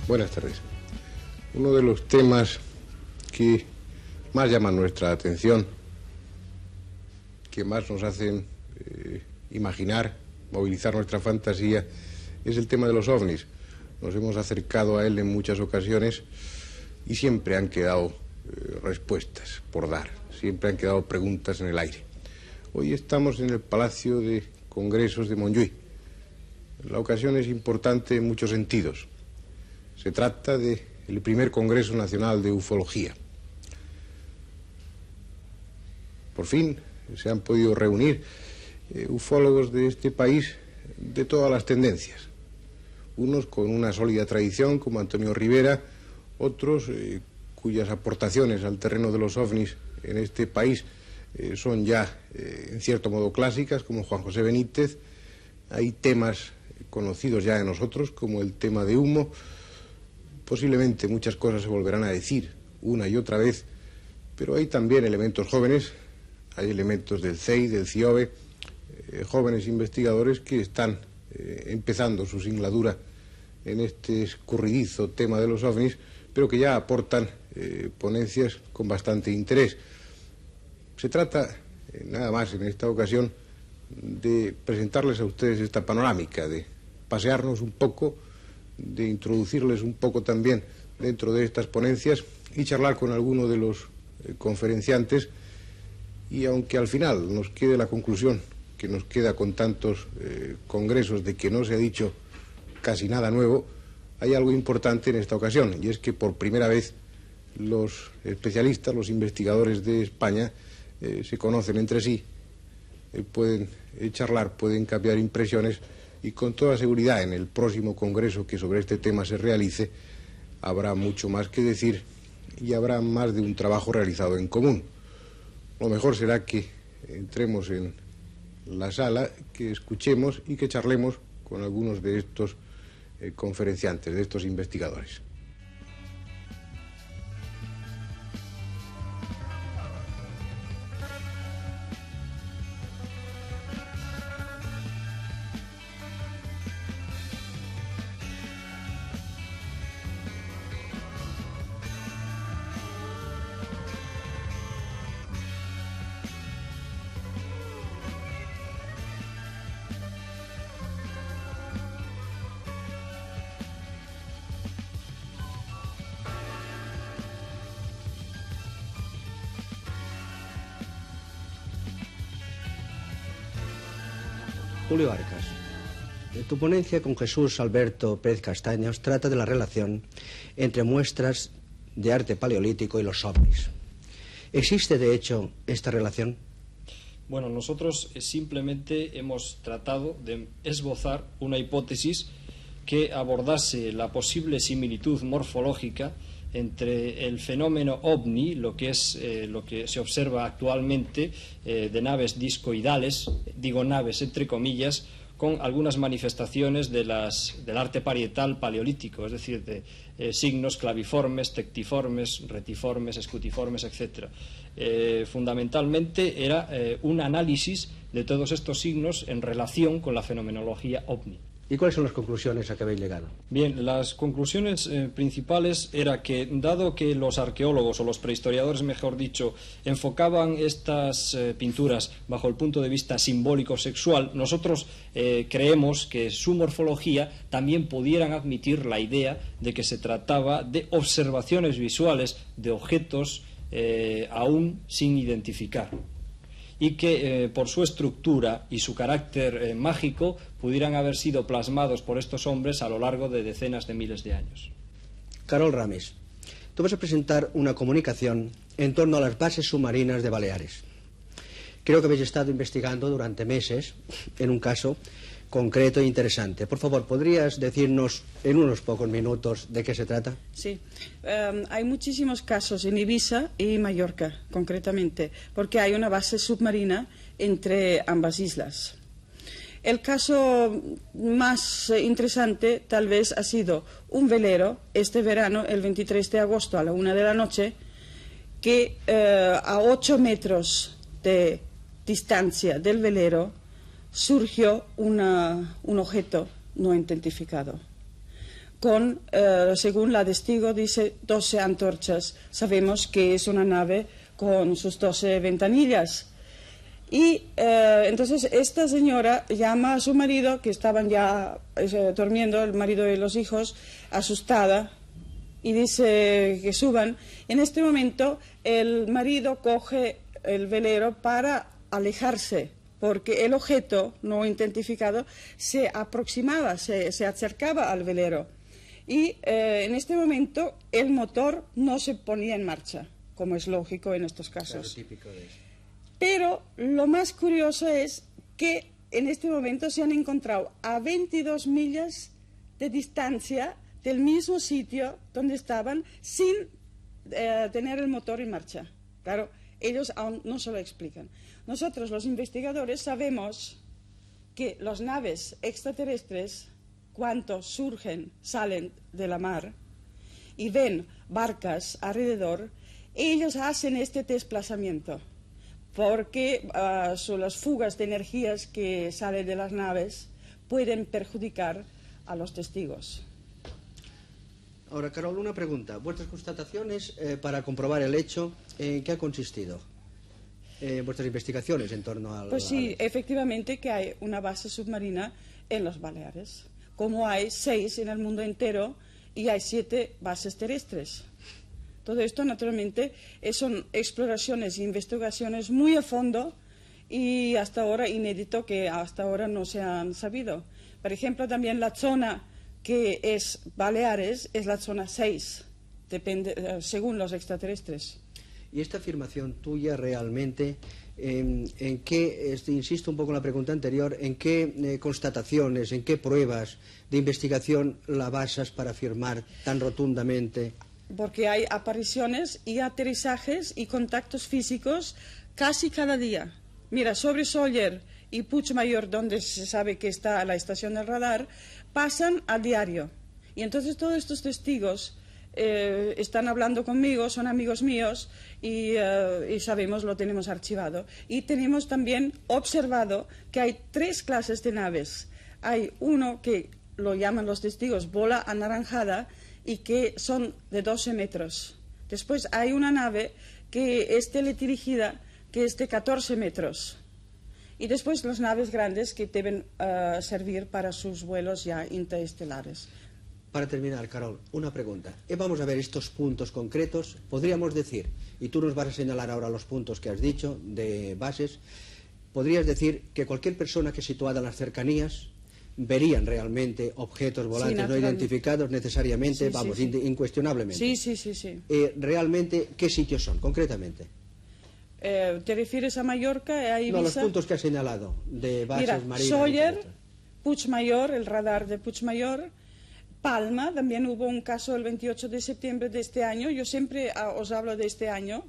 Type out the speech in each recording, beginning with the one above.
Buenas tardes. Uno de los temas que más llaman nuestra atención, que más nos hacen imaginar, movilizar nuestra fantasía, es el tema de los ovnis. Nos hemos acercado a él en muchas ocasiones y siempre han quedado respuestas por dar, siempre han quedado preguntas en el aire. Hoy estamos en el Palacio de Congresos de Montjuïc. La ocasión es importante en muchos sentidos. Se trata del primer Congreso Nacional de Ufología. Por fin se han podido reunir ufólogos de este país de todas las tendencias. Unos con una sólida tradición, como Antonio Rivera, otros cuyas aportaciones al terreno de los ovnis en este país son ya, en cierto modo, clásicas, como Juan José Benítez. Hay temas conocidos ya de nosotros, como el tema de humo. Posiblemente muchas cosas se volverán a decir una y otra vez, pero hay también elementos jóvenes, hay elementos del CEI, del CIOBE, jóvenes investigadores que están empezando su singladura en este escurridizo tema de los ovnis, pero que ya aportan ponencias con bastante interés. Se trata, nada más en esta ocasión, de presentarles a ustedes esta panorámica, de pasearnos un poco, de introducirles un poco también dentro de estas ponencias y charlar con alguno de los conferenciantes. Y aunque al final nos quede la conclusión que nos queda con tantos congresos de que no se ha dicho casi nada nuevo, hay algo importante en esta ocasión, y es que por primera vez los especialistas, los investigadores de España se conocen entre sí, pueden charlar, pueden cambiar impresiones, y con toda seguridad en el próximo congreso que sobre este tema se realice habrá mucho más que decir y habrá más de un trabajo realizado en común. Lo mejor será que entremos en la sala, que escuchemos y que charlemos con algunos de estos conferenciantes, de estos investigadores. Julio Arcas, tu ponencia con Jesús Alberto Pérez Castaños trata de la relación entre muestras de arte paleolítico y los ovnis. ¿Existe, de hecho, esta relación? Bueno, nosotros simplemente hemos tratado de esbozar una hipótesis que abordase la posible similitud morfológica entre el fenómeno ovni, lo que es lo que se observa actualmente de naves discoidales, digo naves entre comillas, con algunas manifestaciones del arte parietal paleolítico, es decir, de signos claviformes, tectiformes, retiformes, escutiformes, etc. Fundamentalmente era un análisis de todos estos signos en relación con la fenomenología ovni. ¿Y cuáles son las conclusiones a que habéis llegado? Bien, las conclusiones principales era que, dado que los arqueólogos, o los prehistoriadores, mejor dicho, enfocaban estas pinturas bajo el punto de vista simbólico-sexual, nosotros creemos que su morfología también pudieran admitir la idea de que se trataba de observaciones visuales de objetos aún sin identificar, y que por su estructura y su carácter mágico pudieran haber sido plasmados por estos hombres a lo largo de decenas de miles de años. Carol Ramis, tú vas a presentar una comunicación en torno a las bases submarinas de Baleares. Creo que habéis estado investigando durante meses en un caso concreto e interesante. Por favor, ¿podrías decirnos en unos pocos minutos de qué se trata? Sí, hay muchísimos casos en Ibiza y Mallorca, concretamente, porque hay una base submarina entre ambas islas. El caso más interesante tal vez ha sido un velero este verano, el 23 de agosto a la 1 de la noche, que a 8 metros de distancia del velero surgió un objeto no identificado. con, según la testigo, dice 12 antorchas. Sabemos que es una nave con sus 12 ventanillas. Y entonces esta señora llama a su marido, que estaban ya durmiendo, el marido y los hijos, asustada, y dice que suban. En este momento el marido coge el velero para alejarse, porque el objeto no identificado se aproximaba, se acercaba al velero. Y en este momento el motor no se ponía en marcha, como es lógico en estos casos. Claro, típico de eso. Pero lo más curioso es que en este momento se han encontrado a 22 millas de distancia del mismo sitio donde estaban sin tener el motor en marcha. Claro, ellos aún no se lo explican. Nosotros, los investigadores, sabemos que las naves extraterrestres, cuando surgen, salen de la mar y ven barcas alrededor, ellos hacen este desplazamiento, porque son las fugas de energías que salen de las naves pueden perjudicar a los testigos. Ahora, Carol, una pregunta. ¿Vuestras constataciones para comprobar el hecho, en qué ha consistido? Vuestras investigaciones en torno al... Pues sí, efectivamente que hay una base submarina en los Baleares, como hay 6 en el mundo entero y hay 7 bases terrestres. Todo esto, naturalmente, son exploraciones e investigaciones muy a fondo y hasta ahora inédito, que hasta ahora no se han sabido. Por ejemplo, también la zona que es Baleares es la zona 6, depende, según los extraterrestres. Y esta afirmación tuya realmente, ¿en qué, insisto un poco en la pregunta anterior, en qué constataciones, en qué pruebas de investigación la basas para afirmar tan rotundamente? Porque hay apariciones y aterrizajes y contactos físicos casi cada día. Mira, sobre Sóller y Puigmayor, donde se sabe que está la estación del radar, pasan a diario. Y entonces todos estos testigos están hablando conmigo, son amigos míos y sabemos, lo tenemos archivado. Y tenemos también observado que hay 3 clases de naves. Hay uno que lo llaman los testigos bola anaranjada y que son de 12 metros. Después hay una nave que es teledirigida, que es de 14 metros. Y después las naves grandes que deben servir para sus vuelos ya interestelares. Para terminar, Carol, una pregunta. Vamos a ver estos puntos concretos. Podríamos decir, y tú nos vas a señalar ahora los puntos que has dicho de bases, podrías decir que cualquier persona que situada en las cercanías verían realmente objetos volantes no identificados necesariamente, sí, incuestionablemente. Sí. Realmente, ¿qué sitios son, concretamente? ¿Te refieres a Mallorca y a Ibiza? No, los puntos que has señalado, de bases marinas. Sóller, Puigmayor, el radar de Puigmayor, Palma, también hubo un caso el 28 de septiembre de este año. Yo siempre os hablo de este año,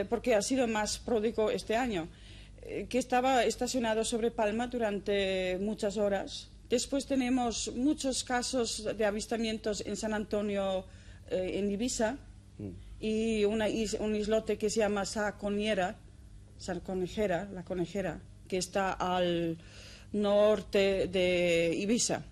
porque ha sido más pródigo este año, que estaba estacionado sobre Palma durante muchas horas. Después tenemos muchos casos de avistamientos en San Antonio, en Ibiza, y un islote que se llama la Conejera, que está al norte de Ibiza.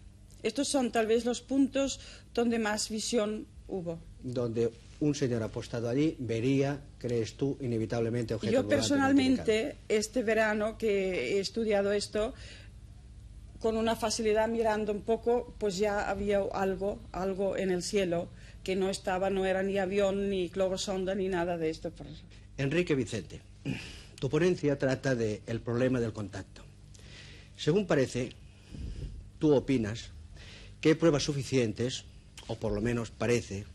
Estos son tal vez los puntos donde más visión hubo. Donde un señor apostado allí vería, crees tú, inevitablemente objetos volantes. Yo personalmente, este verano que he estudiado esto, con una facilidad mirando un poco, pues ya había algo en el cielo que no era ni avión, ni globosonda, ni nada de esto. Enrique Vicente, tu ponencia trata del problema del contacto. Según parece, tú opinas que hay pruebas suficientes, o por lo menos parece,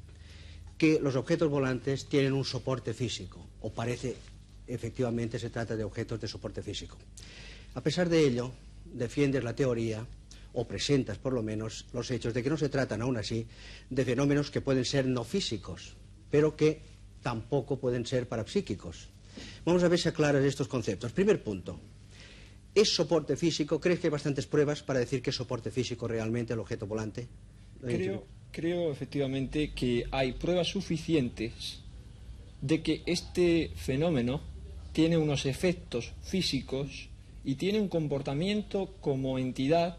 que los objetos volantes tienen un soporte físico, o parece, efectivamente, se trata de objetos de soporte físico. A pesar de ello, defiendes la teoría, o presentas por lo menos los hechos de que no se tratan aún así de fenómenos que pueden ser no físicos, pero que tampoco pueden ser parapsíquicos. Vamos a ver si aclaras estos conceptos. Primer punto. ¿Es soporte físico? ¿Crees que hay bastantes pruebas para decir que es soporte físico realmente el objeto volante? Creo efectivamente que hay pruebas suficientes de que este fenómeno tiene unos efectos físicos y tiene un comportamiento como entidad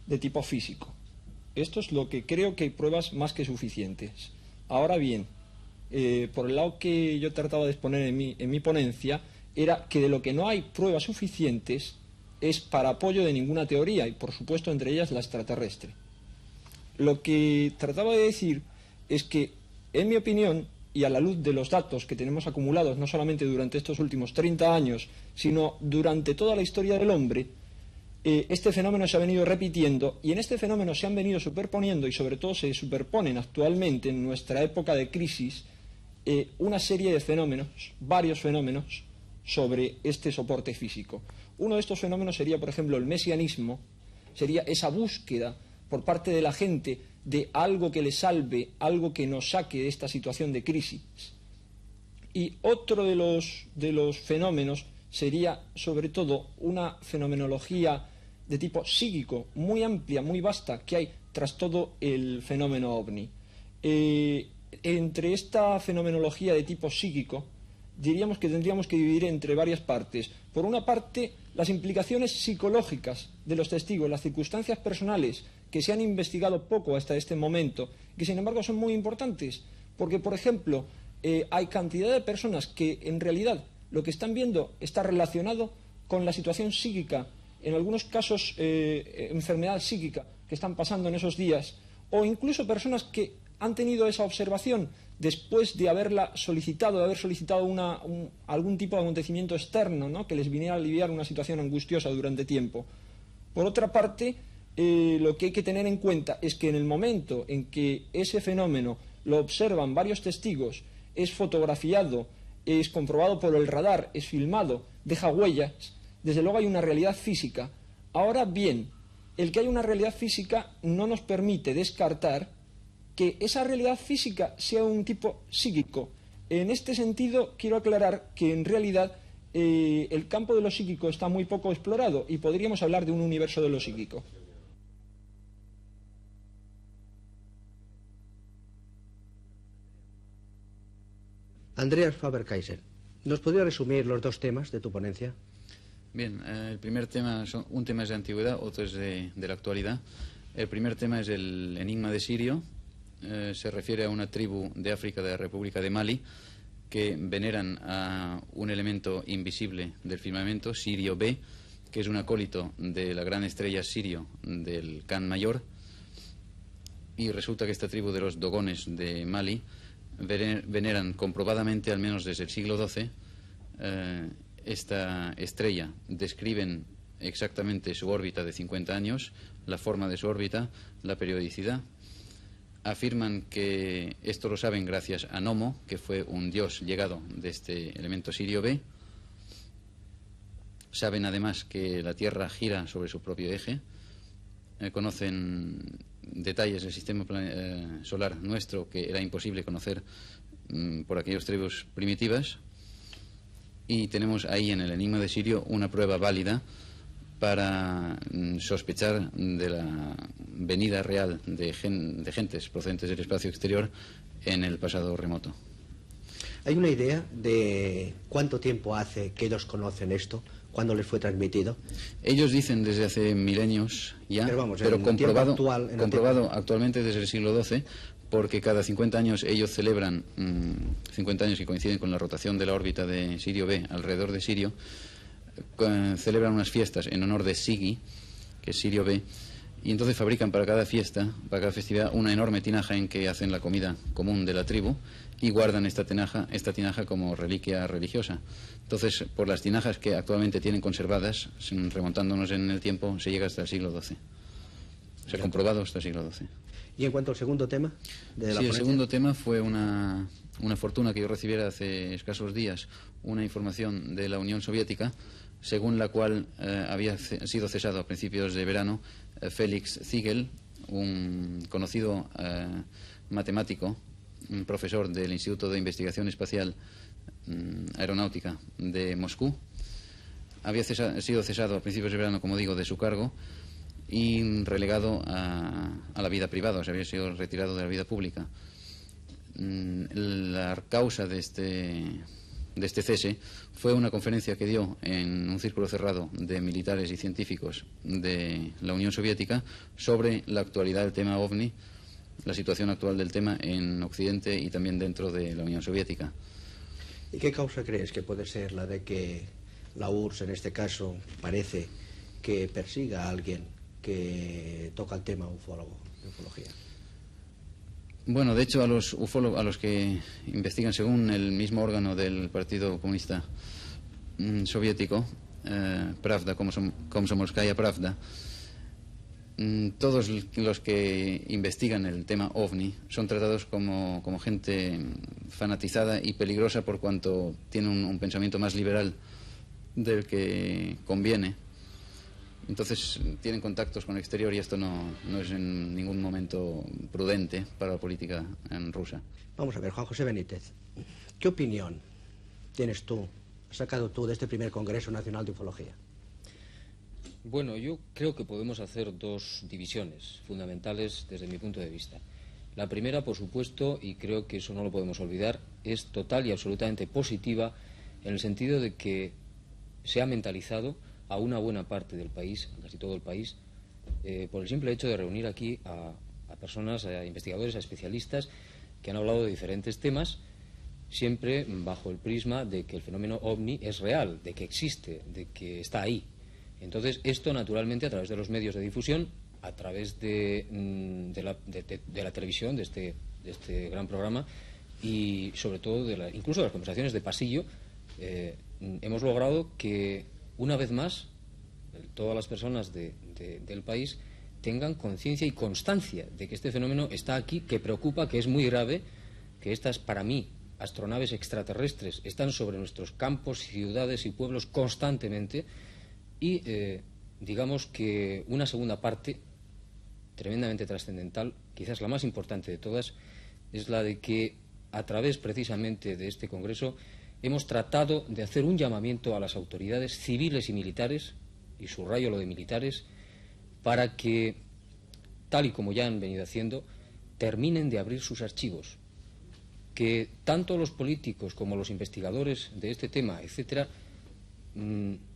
de tipo físico. Esto es lo que creo que hay pruebas más que suficientes. Ahora bien, por el lado que yo trataba de exponer en mi ponencia, era que de lo que no hay pruebas suficientes es para apoyo de ninguna teoría, y por supuesto entre ellas la extraterrestre. Lo que trataba de decir es que, en mi opinión, y a la luz de los datos que tenemos acumulados no solamente durante estos últimos 30 años, sino durante toda la historia del hombre, este fenómeno se ha venido repitiendo, y en este fenómeno se han venido superponiendo, y sobre todo se superponen actualmente en nuestra época de crisis, una serie de fenómenos, varios fenómenos, sobre este soporte físico. Uno de estos fenómenos sería, por ejemplo, el mesianismo, sería esa búsqueda por parte de la gente de algo que le salve, algo que nos saque de esta situación de crisis. Y otro de los fenómenos sería, sobre todo, una fenomenología de tipo psíquico, muy amplia, muy vasta, que hay tras todo el fenómeno ovni. Entre esta fenomenología de tipo psíquico, diríamos que tendríamos que dividir entre varias partes. Por una parte, las implicaciones psicológicas de los testigos, las circunstancias personales que se han investigado poco hasta este momento, que sin embargo son muy importantes, porque, por ejemplo, hay cantidad de personas que en realidad lo que están viendo está relacionado con la situación psíquica, en algunos casos enfermedad psíquica que están pasando en esos días, o incluso personas que han tenido esa observación después de haberla solicitado, de haber solicitado algún tipo de acontecimiento externo, ¿no?, que les viniera a aliviar una situación angustiosa durante tiempo. Por otra parte, lo que hay que tener en cuenta es que en el momento en que ese fenómeno lo observan varios testigos, es fotografiado, es comprobado por el radar, es filmado, deja huellas, desde luego hay una realidad física. Ahora bien, el que hay una realidad física no nos permite descartar que esa realidad física sea un tipo psíquico. En este sentido, quiero aclarar que en realidad el campo de lo psíquico está muy poco explorado y podríamos hablar de un universo de lo psíquico. Andreas Faber-Kaiser, ¿nos podría resumir los dos temas de tu ponencia? Bien, el primer tema, un tema es de antigüedad, otro es de la actualidad. El primer tema es el enigma de Sirio. Se refiere a una tribu de África, de la República de Mali, que veneran a un elemento invisible del firmamento, Sirio B, que es un acólito de la gran estrella Sirio del Khan Mayor. Y resulta que esta tribu de los Dogones de Mali veneran comprobadamente, al menos desde el siglo XII, esta estrella. Describen exactamente su órbita de 50 años, la forma de su órbita, la periodicidad. Afirman que esto lo saben gracias a Nomo, que fue un dios llegado de este elemento Sirio B. Saben además que la Tierra gira sobre su propio eje. Conocen detalles del sistema solar nuestro que era imposible conocer por aquellas tribus primitivas. Y tenemos ahí en el enigma de Sirio una prueba válida para sospechar de la venida real de gentes procedentes del espacio exterior en el pasado remoto. ¿Hay una idea de cuánto tiempo hace que ellos conocen esto? ¿Cuándo les fue transmitido? Ellos dicen desde hace milenios ya, pero comprobado actualmente desde el siglo XII, porque cada 50 años ellos celebran, 50 años que coinciden con la rotación de la órbita de Sirio B alrededor de Sirio, celebran unas fiestas en honor de Sigi, que es Sirio B, y entonces fabrican para cada fiesta, para cada festividad, una enorme tinaja en que hacen la comida común de la tribu y guardan esta tinaja como reliquia religiosa. Entonces, por las tinajas que actualmente tienen conservadas, remontándonos en el tiempo, se llega hasta el siglo XII. Se ha comprobado hasta el siglo XII. ¿Y en cuanto al segundo tema de la ponencia? El segundo tema fue una fortuna que yo recibiera hace escasos días, una información de la Unión Soviética, según la cual había sido cesado a principios de verano Félix Ziegel, un conocido matemático, un profesor del Instituto de Investigación Espacial Aeronáutica de Moscú. Había sido cesado a principios de verano, como digo, de su cargo y relegado a la vida privada, o sea, había sido retirado de la vida pública. La causa de este este cese fue una conferencia que dio en un círculo cerrado de militares y científicos de la Unión Soviética sobre la actualidad del tema OVNI, la situación actual del tema en Occidente y también dentro de la Unión Soviética. ¿Y qué causa crees que puede ser la de que la URSS, en este caso, parece que persiga a alguien que toca el tema ufólogo, de ufología? Bueno, de hecho, a los ufólogos, a los que investigan según el mismo órgano del Partido Comunista Soviético, Pravda, Komsomolskaya Pravda, todos los que investigan el tema OVNI son tratados como gente fanatizada y peligrosa por cuanto tienen un pensamiento más liberal del que conviene. Entonces tienen contactos con el exterior y esto no es en ningún momento prudente para la política rusa. Vamos a ver, Juan José Benítez, ¿qué opinión tienes tú, has sacado tú de este primer Congreso Nacional de Ufología? Bueno, yo creo que podemos hacer dos divisiones fundamentales desde mi punto de vista. La primera, por supuesto, y creo que eso no lo podemos olvidar, es total y absolutamente positiva en el sentido de que se ha mentalizado a una buena parte del país, casi todo el país, por el simple hecho de reunir aquí a personas, a investigadores, a especialistas que han hablado de diferentes temas, siempre bajo el prisma de que el fenómeno OVNI es real, de que existe, de que está ahí. Entonces, esto naturalmente a través de los medios de difusión, a través de la televisión, de este gran programa, y sobre todo incluso de las conversaciones de pasillo, hemos logrado que una vez más, todas las personas del país tengan conciencia y constancia de que este fenómeno está aquí, que preocupa, que es muy grave, que estas, para mí, astronaves extraterrestres están sobre nuestros campos, ciudades y pueblos constantemente y, digamos que una segunda parte, tremendamente trascendental, quizás la más importante de todas, es la de que, a través precisamente de este Congreso, hemos tratado de hacer un llamamiento a las autoridades civiles y militares, y subrayo lo de militares, para que, tal y como ya han venido haciendo, terminen de abrir sus archivos, que tanto los políticos como los investigadores de este tema, etcétera,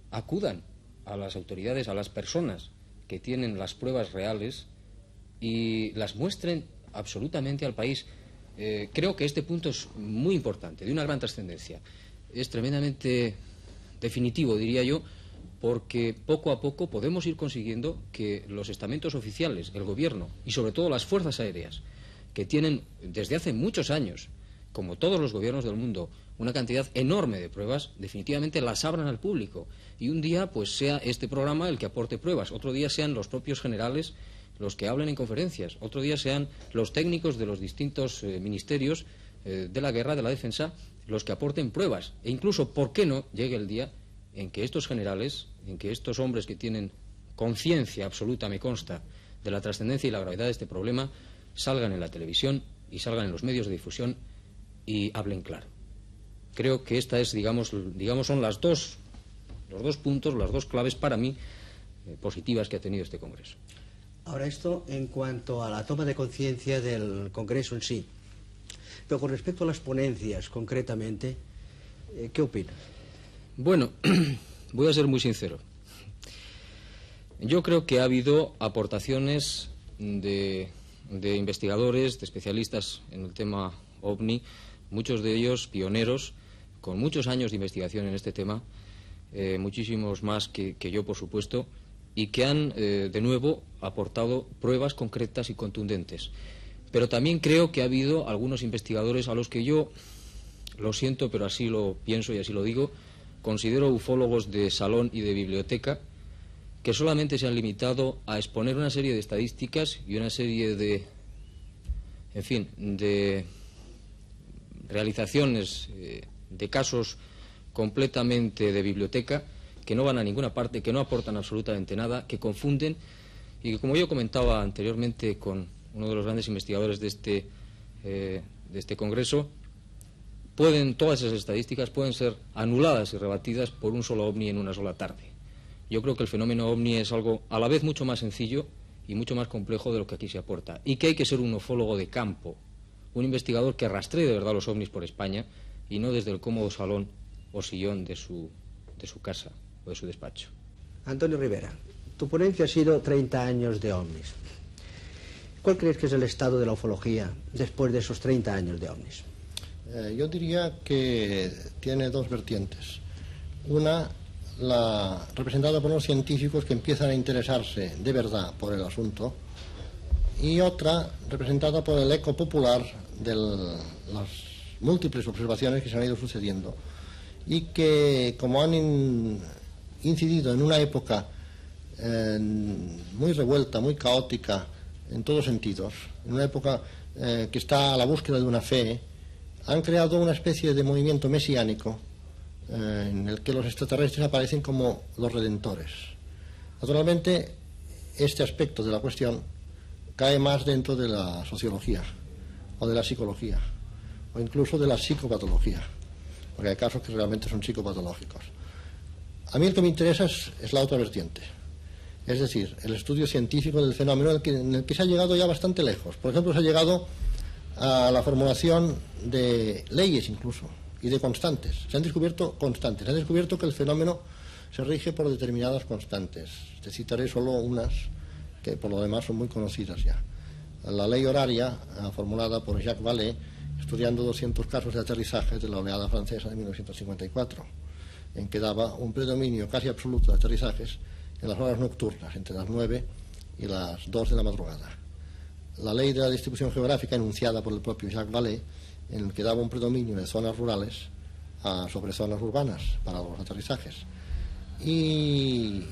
acudan a las autoridades, a las personas que tienen las pruebas reales y las muestren absolutamente al país. Creo que este punto es muy importante, de una gran trascendencia. Es tremendamente definitivo, diría yo, porque poco a poco podemos ir consiguiendo que los estamentos oficiales, el gobierno y sobre todo las fuerzas aéreas, que tienen desde hace muchos años, como todos los gobiernos del mundo, una cantidad enorme de pruebas, definitivamente las abran al público. Y un día pues sea este programa el que aporte pruebas, otro día sean los propios generales los que hablen en conferencias, otro día sean los técnicos de los distintos ministerios de la guerra, de la defensa, los que aporten pruebas. E incluso, ¿por qué no llegue el día en que estos generales, en que estos hombres que tienen conciencia absoluta, me consta, de la trascendencia y la gravedad de este problema, salgan en la televisión y salgan en los medios de difusión y hablen claro? Creo que esta es, digamos son los dos puntos, las dos claves para mí positivas que ha tenido este Congreso. Ahora, esto en cuanto a la toma de conciencia del Congreso en sí. Pero con respecto a las ponencias, concretamente, ¿qué opinas? Bueno, voy a ser muy sincero. Yo creo que ha habido aportaciones de investigadores, de especialistas en el tema OVNI, muchos de ellos pioneros, con muchos años de investigación en este tema, muchísimos más que yo, por supuesto, y que han, de nuevo, aportado pruebas concretas y contundentes. Pero también creo que ha habido algunos investigadores a los que yo, lo siento, pero así lo pienso y así lo digo, considero ufólogos de salón y de biblioteca, que solamente se han limitado a exponer una serie de estadísticas y una serie de, en fin, de realizaciones de casos completamente de biblioteca, que no van a ninguna parte, que no aportan absolutamente nada, que confunden y que, como yo comentaba anteriormente con uno de los grandes investigadores de este Congreso, todas esas estadísticas pueden ser anuladas y rebatidas por un solo ovni en una sola tarde. Yo creo que el fenómeno ovni es algo a la vez mucho más sencillo y mucho más complejo de lo que aquí se aporta, y que hay que ser un ufólogo de campo, un investigador que rastree de verdad los ovnis por España y no desde el cómodo salón o sillón de su casa o de su despacho. Antonio Rivera, tu ponencia ha sido 30 años de ovnis. ¿Cuál crees que es el estado de la ufología después de esos 30 años de ovnis? Yo diría que tiene dos vertientes. Una, la representada por los científicos que empiezan a interesarse de verdad por el asunto, y otra representada por el eco popular de las múltiples observaciones que se han ido sucediendo y que, como han incidido en una época muy revuelta, muy caótica en todos sentidos, en una época que está a la búsqueda de una fe, han creado una especie de movimiento mesiánico en el que los extraterrestres aparecen como los redentores. Naturalmente, este aspecto de la cuestión cae más dentro de la sociología o de la psicología o incluso de la psicopatología, porque hay casos que realmente son psicopatológicos. A mí el que me interesa es la otra vertiente, es decir, el estudio científico del fenómeno en el que se ha llegado ya bastante lejos. Por ejemplo, se ha llegado a la formulación de leyes incluso y de constantes. Se han descubierto constantes, se ha descubierto que el fenómeno se rige por determinadas constantes. Te citaré solo unas que por lo demás son muy conocidas ya. La ley horaria, formulada por Jacques Vallée, estudiando 200 casos de aterrizaje de la oleada francesa de 1954, en que daba un predominio casi absoluto de aterrizajes en las horas nocturnas, entre las 9 y las 2 de la madrugada. La ley de la distribución geográfica, enunciada por el propio Jacques Vallée, en el que daba un predominio de zonas rurales sobre zonas urbanas para los aterrizajes. Y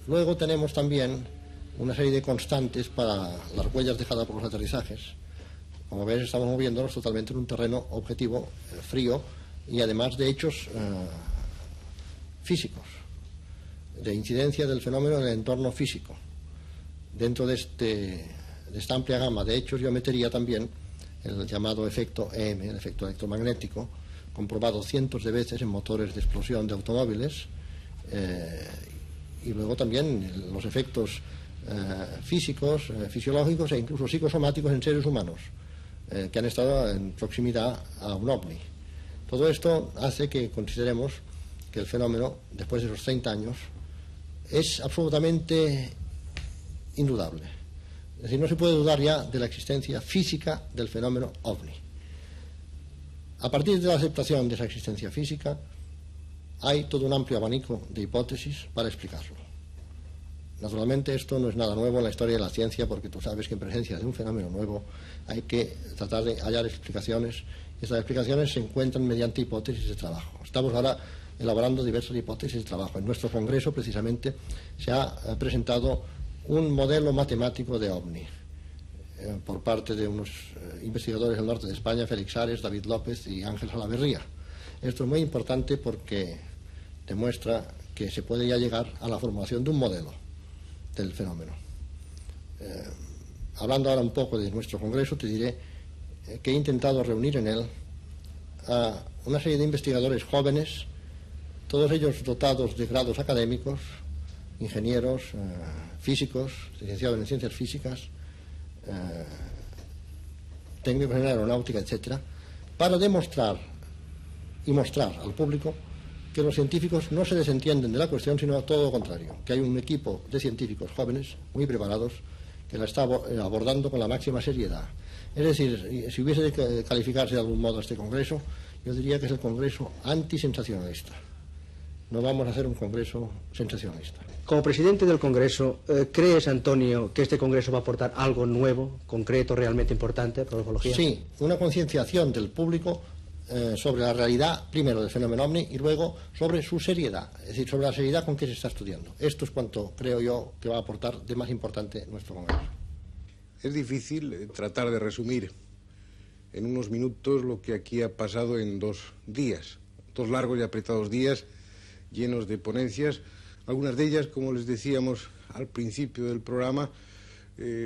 luego tenemos también una serie de constantes para las huellas dejadas por los aterrizajes. Como ves, estamos moviéndonos totalmente en un terreno objetivo, frío, y además de hechos físicos, de incidencia del fenómeno en el entorno físico. Dentro de esta amplia gama de hechos yo metería también el llamado efecto EM, el efecto electromagnético, comprobado cientos de veces en motores de explosión de automóviles, y luego también los efectos físicos, fisiológicos e incluso psicosomáticos en seres humanos que han estado en proximidad a un ovni. Todo esto hace que consideremos que el fenómeno, después de esos 30 años, es absolutamente indudable. Es decir, no se puede dudar ya de la existencia física del fenómeno ovni. A partir de la aceptación de esa existencia física, hay todo un amplio abanico de hipótesis para explicarlo. Naturalmente, esto no es nada nuevo en la historia de la ciencia, porque tú sabes que en presencia de un fenómeno nuevo hay que tratar de hallar explicaciones, y estas explicaciones se encuentran mediante hipótesis de trabajo. Estamos ahora elaborando diversas hipótesis de trabajo. En nuestro congreso, precisamente, se ha presentado un modelo matemático de OVNI por parte de unos investigadores del norte de España, Félix Ares, David López y Ángel Salaverría. Esto es muy importante porque demuestra que se puede ya llegar a la formulación de un modelo del fenómeno. Hablando ahora un poco de nuestro congreso, te diré que he intentado reunir en él a una serie de investigadores jóvenes, todos ellos dotados de grados académicos, ingenieros, físicos, licenciados en ciencias físicas, técnicos en aeronáutica, etcétera, para demostrar y mostrar al público que los científicos no se desentienden de la cuestión, sino todo lo contrario, que hay un equipo de científicos jóvenes, muy preparados, que la está abordando con la máxima seriedad. Es decir, si hubiese de calificarse de algún modo este congreso, yo diría que es el congreso antisensacionalista. No vamos a hacer un congreso sensacionalista. Como presidente del congreso, ¿crees, Antonio, que este congreso va a aportar algo nuevo, concreto, realmente importante para la ufología? Sí, una concienciación del público sobre la realidad, primero, del fenómeno OVNI y luego sobre su seriedad, es decir, sobre la seriedad con que se está estudiando. Esto es cuanto creo yo que va a aportar de más importante nuestro congreso. Es difícil tratar de resumir en unos minutos lo que aquí ha pasado en 2 días, 2 largos y apretados días llenos de ponencias. Algunas de ellas, como les decíamos al principio del programa,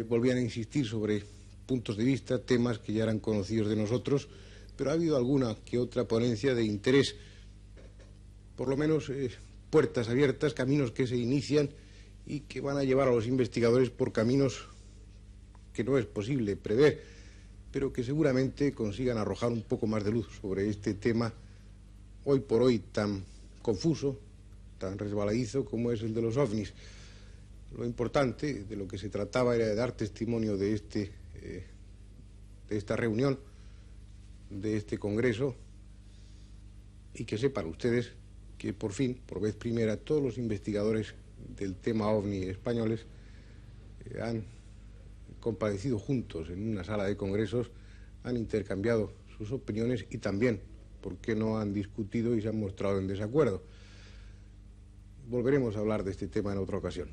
volvían a insistir sobre puntos de vista, temas que ya eran conocidos de nosotros, pero ha habido alguna que otra ponencia de interés, por lo menos puertas abiertas, caminos que se inician y que van a llevar a los investigadores por caminos que no es posible prever, pero que seguramente consigan arrojar un poco más de luz sobre este tema hoy por hoy tan confuso, tan resbaladizo como es el de los ovnis. Lo importante, de lo que se trataba, era de dar testimonio de esta reunión, de este congreso, y que sepan ustedes que por fin, por vez primera, todos los investigadores del tema ovni españoles han comparecido juntos en una sala de congresos, han intercambiado sus opiniones y también, ¿por qué no?, han discutido y se han mostrado en desacuerdo. Volveremos a hablar de este tema en otra ocasión.